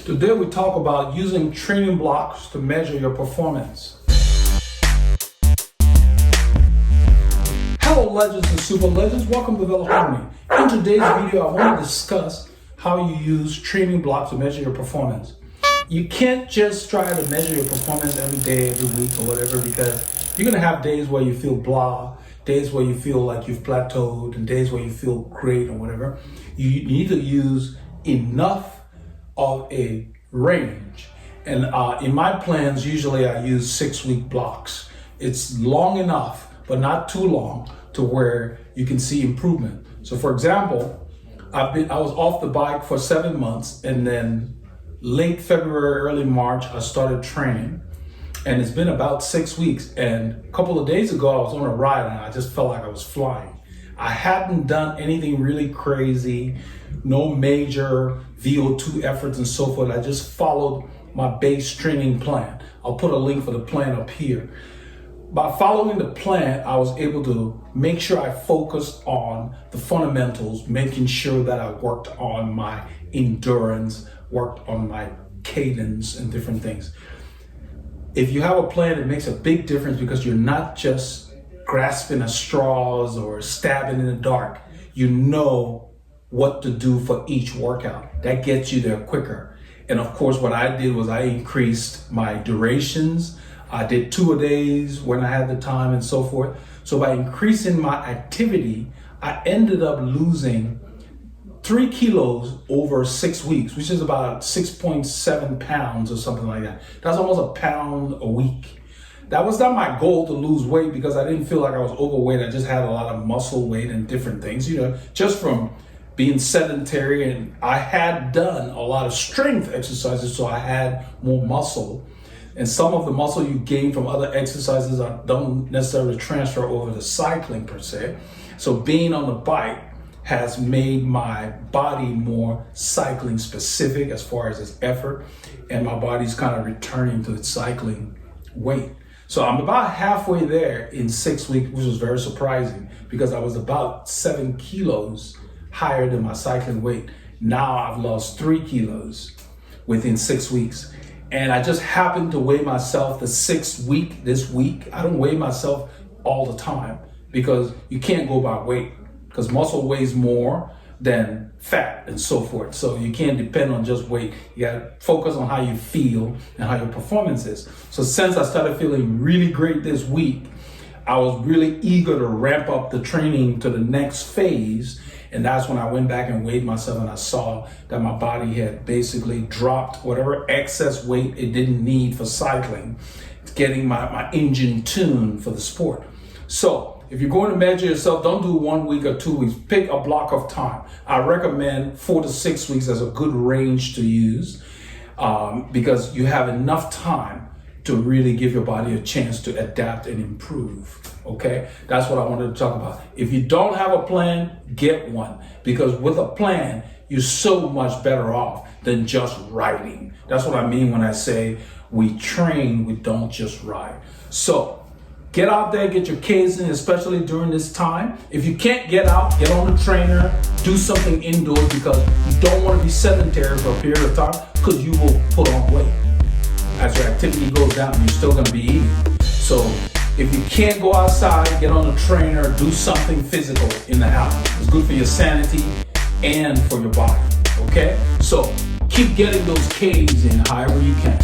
Today we talk about using training blocks to measure your performance. Hello legends and super legends, welcome to Veloharmony. In today's video I want to discuss how you use training blocks to measure your performance. You can't just try to measure your performance every day, every week or whatever, because you're going to have days where you feel blah, days where you feel like you've plateaued, and days where you feel great or whatever. You need to use enough of a range. And in my plans, usually I use 6-week blocks. It's long enough, but not too long to where you can see improvement. So for example, I was off the bike for 7 months, and then late February, early March, I started training. And it's been about 6 weeks. And a couple of days ago, I was on a ride and I just felt like I was flying. I hadn't done anything really crazy, no major VO2 efforts and so forth. I just followed my base training plan. I'll put a link for the plan up here. By following the plan, I was able to make sure I focused on the fundamentals, making sure that I worked on my endurance, worked on my cadence and different things. If you have a plan, it makes a big difference because you're not just grasping at straws or stabbing in the dark. You know what to do for each workout. That gets you there quicker. And of course, what I did was I increased my durations. I did 2-a-days when I had the time and so forth. So by increasing my activity, I ended up losing 3 kilos over 6 weeks, which is about 6.7 pounds or something like that. That's almost a pound a week. That was not my goal to lose weight because I didn't feel like I was overweight. I just had a lot of muscle weight and different things, just from being sedentary. And I had done a lot of strength exercises, so I had more muscle. And some of the muscle you gain from other exercises don't necessarily transfer over to cycling per se. So being on the bike has made my body more cycling specific as far as its effort, and my body's kind of returning to its cycling weight. So I'm about halfway there in 6 weeks, which was very surprising because I was about 7 kilos higher than my cycling weight. Now I've lost 3 kilos within 6 weeks. And I just happened to weigh myself this week. I don't weigh myself all the time because you can't go by weight, because muscle weighs more than fat and so forth. So you can't depend on just weight. You gotta focus on how you feel and how your performance is. So since I started feeling really great this week, I was really eager to ramp up the training to the next phase. And that's when I went back and weighed myself, and I saw that my body had basically dropped whatever excess weight it didn't need for cycling, getting my engine tuned for the sport. So if you're going to measure yourself, don't do 1 week or 2 weeks. Pick a block of time. I recommend 4 to 6 weeks as a good range to use because you have enough time to really give your body a chance to adapt and improve. Okay, that's what I wanted to talk about. If you don't have a plan, get one, because with a plan, you're so much better off than just riding. That's what I mean when I say we train, we don't just ride. So get out there, get your Ks in, especially during this time. If you can't get out, get on the trainer, do something indoors, because you don't want to be sedentary for a period of time because you will put on weight. As your activity goes down, you're still going to be eating. So if you can't go outside, get on the trainer, do something physical in the house. It's good for your sanity and for your body, okay? So keep getting those Ks in however you can.